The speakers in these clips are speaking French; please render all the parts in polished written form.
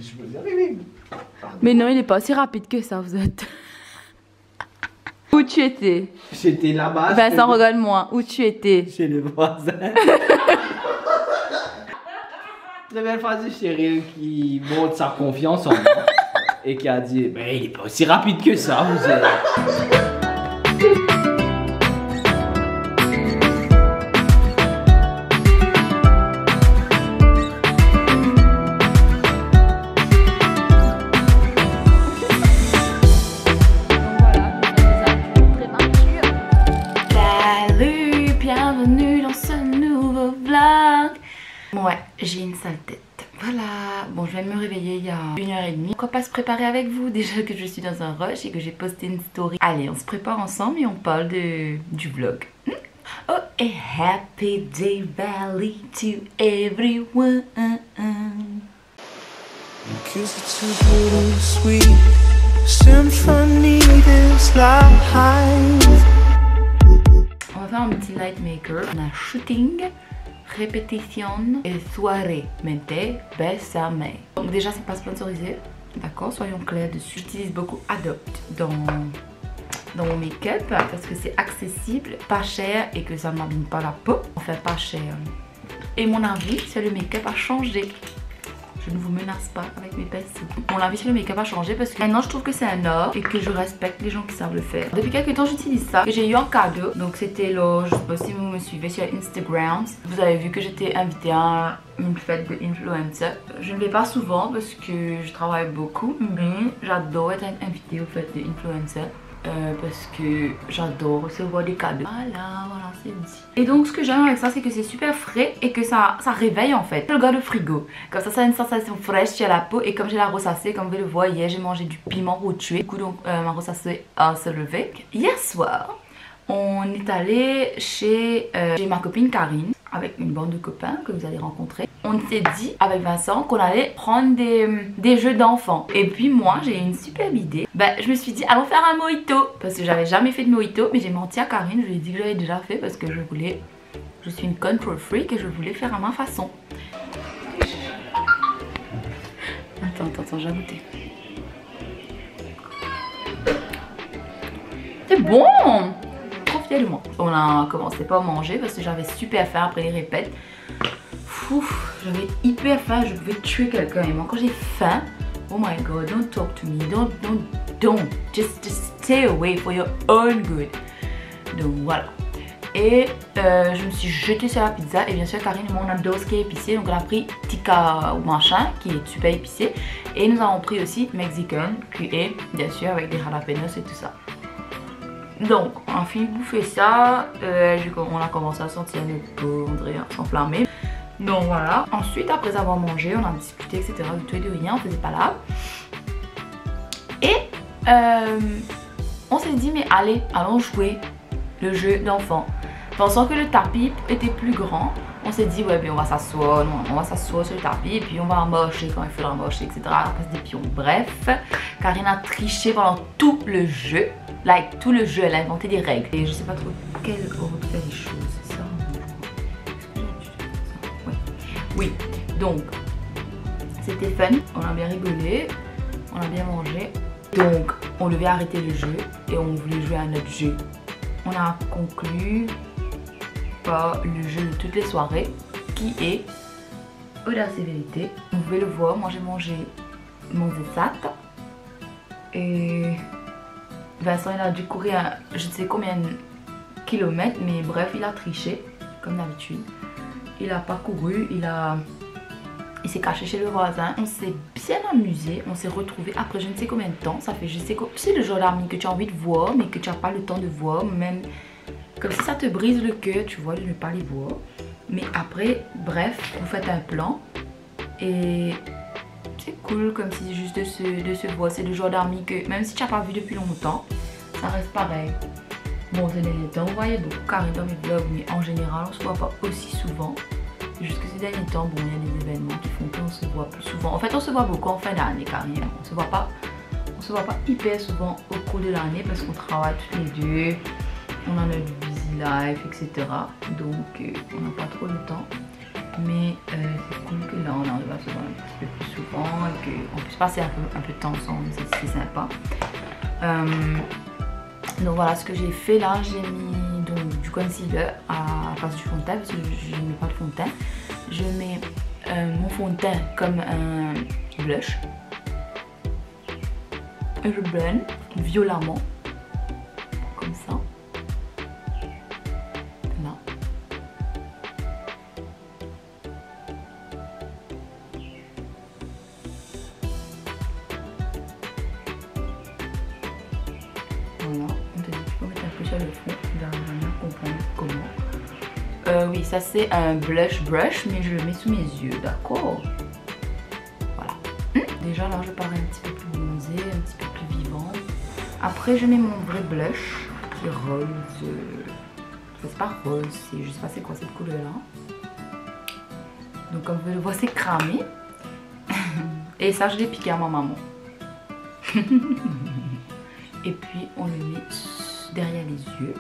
je peux y arriver. Mais non, il n'est pas aussi rapide que ça, vous êtes. Où tu étais? J'étais là-bas. Vincent, regarde-moi. Où tu étais? Chez le voisin. Très belle phrase de Cheryl qui montre sa confiance en moi et qui a dit ben, il est pas aussi rapide que ça, vous êtes. Salut, bienvenue dans ce nouveau vlog. Ouais, j'ai une sale tête. Voilà, bon, je viens de me réveiller il y a 1h30. Pourquoi pas se préparer avec vous? Déjà que je suis dans un rush et que j'ai posté une story. Allez, on se prépare ensemble et on parle du vlog. Oh, et happy day valley to everyone. Cause it's too bittersweet. Symphony this life. On va faire un petit light maker. On a shooting, répétition et soirée. Mente, besame. Donc déjà c'est pas sponsorisé, d'accord, soyons clairs dessus. J'utilise beaucoup Adopt dans mon make-up parce que c'est accessible, pas cher et que ça ne m'abîme pas la peau. Enfin pas cher. Et mon avis sur le make-up a changé. Je ne vous menace pas avec mes pinceaux. Mon avis sur le make-up a changé parce que maintenant je trouve que c'est un art et que je respecte les gens qui savent le faire. Depuis quelques temps j'utilise ça, que j'ai eu en cadeau. Donc c'était là, je sais pas si vous me suivez sur Instagram. Vous avez vu que j'étais invitée à une fête de influencer. Je ne vais pas souvent parce que je travaille beaucoup, mais j'adore être invitée aux fêtes de influencer. Parce que j'adore recevoir des cadeaux. Voilà, c'est dit. Et donc ce que j'aime avec ça, c'est que c'est super frais et que ça réveille en fait. Le gars de frigo. Comme ça a une sensation fraîche sur la peau. Et comme j'ai la rosacée, comme vous le voyez, hier j'ai mangé du piment pour tuer. Du coup donc ma rosacée a se levé. Hier soir, on est allé chez ma copine Karine avec une bande de copains que vous allez rencontrer. On s'est dit avec Vincent qu'on allait prendre des jeux d'enfants. Et puis moi j'ai une superbe idée. Je me suis dit allons faire un mojito. Parce que j'avais jamais fait de mojito. Mais j'ai menti à Karine, je lui ai dit que j'avais déjà fait parce que je suis une control freak et je voulais faire à ma façon. Attends, j'ai goûté. C'est bon! Trop fière de moi. On a commencé pas à manger parce que j'avais super faim après les répètes. J'avais hyper faim, je pouvais tuer quelqu'un. Et moi quand j'ai faim, oh my god, don't talk to me, don't, just stay away for your own good. Donc voilà. Et je me suis jetée sur la pizza et bien sûr Karine, moi on adore ce qui est épicé, donc on a pris tikka ou machin qui est super épicé. Et nous avons pris aussi mexicain qui est bien sûr avec des jalapenos et tout ça. Donc on a fini de bouffer ça, on a commencé à sentir notre peau, on dirait s'enflammer. Donc voilà, ensuite après avoir mangé, on a discuté etc. de tout et de rien, on faisait pas là. Et on s'est dit mais allez, allons jouer le jeu d'enfant. Pensant que le tapis était plus grand, on s'est dit ouais ben on va s'asseoir sur le tapis et puis on va marcher quand il faudra marcher etc. On passe des pions. Bref, Karine a triché pendant tout le jeu. Like tout le jeu, elle a inventé des règles. Et je sais pas trop quel ordre faire les choses. C'est ça? Oui, donc c'était fun, on a bien rigolé, on a bien mangé. Donc on devait arrêter le jeu et on voulait jouer à notre jeu. On a conclu par le jeu de toutes les soirées qui est Audace et Vérité. Vous pouvez le voir, moi j'ai mangé mon zézat et Vincent il a dû courir je ne sais combien de kilomètres, mais bref il a triché comme d'habitude. Il a pas couru, il s'est caché chez le voisin. On s'est bien amusé, on s'est retrouvés après je ne sais combien de temps. Ça fait je sais quoi. C'est le genre d'amis que tu as envie de voir mais que tu n'as pas le temps de voir. Même comme si ça te brise le cœur, tu vois, de ne pas les voir. Mais après, bref, vous faites un plan et c'est cool comme si juste de se voir. C'est le genre d'amis que même si tu n'as pas vu depuis longtemps, ça reste pareil. Bon, ces derniers temps, vous voyez beaucoup Karine dans mes vlogs, mais en général, on se voit pas aussi souvent. Jusque ces derniers temps, bon, il y a des événements qui font qu'on se voit plus souvent. En fait, on se voit beaucoup en fin d'année, Karine. On se voit pas hyper souvent au cours de l'année parce qu'on travaille toutes les deux. On a notre busy life, etc. Donc, on n'a pas trop le temps. Mais c'est cool que là on arrive à se voir un petit peu plus souvent et qu'on puisse passer un peu de temps ensemble, c'est sympa. Donc voilà ce que j'ai fait là, j'ai mis donc du concealer à la place du fond de teint parce que je ne mets pas de fond de teint. Je mets mon fond de teint comme un blush et je blende violemment comme ça. Là. Voilà, on te dit tu peux mettre un peu sur le fond, tu vas vraiment comprendre comment. Oui, ça c'est un blush brush, mais je le mets sous mes yeux, d'accord? Voilà. Déjà là, je parais un petit peu plus bronzé, un petit peu plus vivant. Après, je mets mon vrai blush qui est rose. C'est pas rose, je sais pas c'est quoi cette couleur là. Donc comme vous le voyez, c'est cramé. Et ça, je l'ai piqué à ma maman. Et puis on le met derrière les yeux.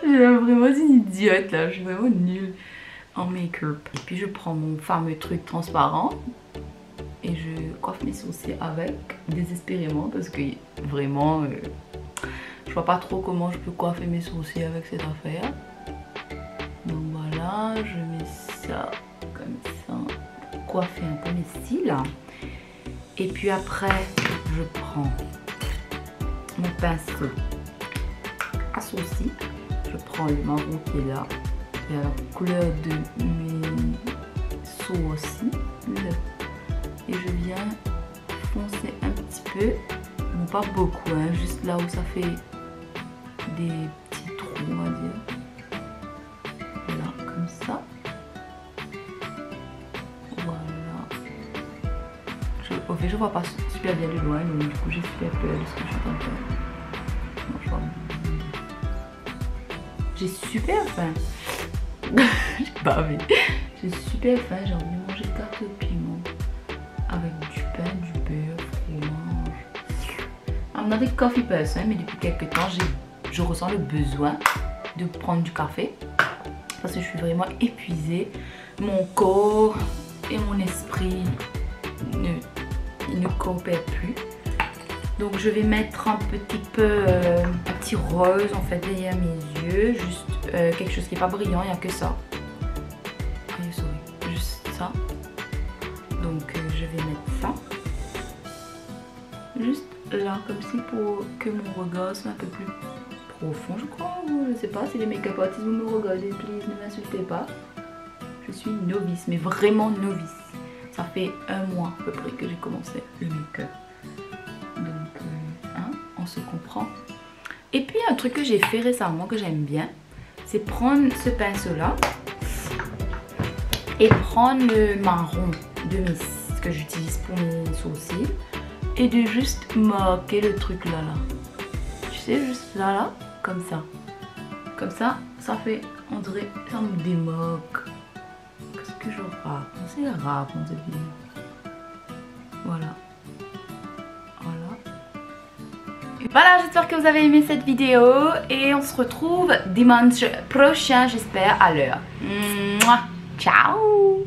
J'ai vraiment une idiote là, je suis vraiment nulle en make-up. Et puis je prends mon fameux truc transparent et je coiffe mes sourcils avec, désespérément, parce que vraiment je vois pas trop comment je peux coiffer mes sourcils avec cette affaire. Donc voilà, je mets ça comme ça pour coiffer un peu mes cils. Et puis après je prends mon pinceau à sourcils. Je prends le marron qui est là, et à la couleur de mes sourcils. Et je viens foncer un petit peu, bon pas beaucoup, hein, juste là où ça fait des petits trous, on va dire. Voilà, comme ça. Voilà. Au fait, je vois pas super bien de loin, donc du coup j'ai super peur de ce que je suis en train de faire. Non, je vois. J'ai super faim. J'ai bavé. J'ai super faim, j'ai envie de manger une tarte de piment avec du pain, du beurre, fromage. I'm not a coffee person, mais depuis quelques temps, je ressens le besoin de prendre du café parce que je suis vraiment épuisée. Mon corps et mon esprit ne coopèrent plus. Donc je vais mettre un petit rose en fait derrière mes yeux, juste quelque chose qui n'est pas brillant, il n'y a que ça. Juste ça. Donc je vais mettre ça. Juste là, comme si pour que mon regard soit un peu plus profond, je crois, ou je sais pas, si les make-up artistes vous me regardez, please, ne m'insultez pas. Je suis novice, mais vraiment novice. Ça fait 1 mois à peu près que j'ai commencé le make-up. On se comprend. Et puis un truc que j'ai fait récemment que j'aime bien, c'est prendre ce pinceau là et prendre le marron de ce que j'utilise pour mes sourcils et de juste marquer le truc là. Tu sais, juste là, comme ça. Comme ça, ça fait, on dirait, ça me démarque. Qu'est-ce que je rappe? C'est grave dans cette vidéo. Voilà. Voilà, j'espère que vous avez aimé cette vidéo et on se retrouve dimanche prochain, j'espère, à l'heure. Ciao!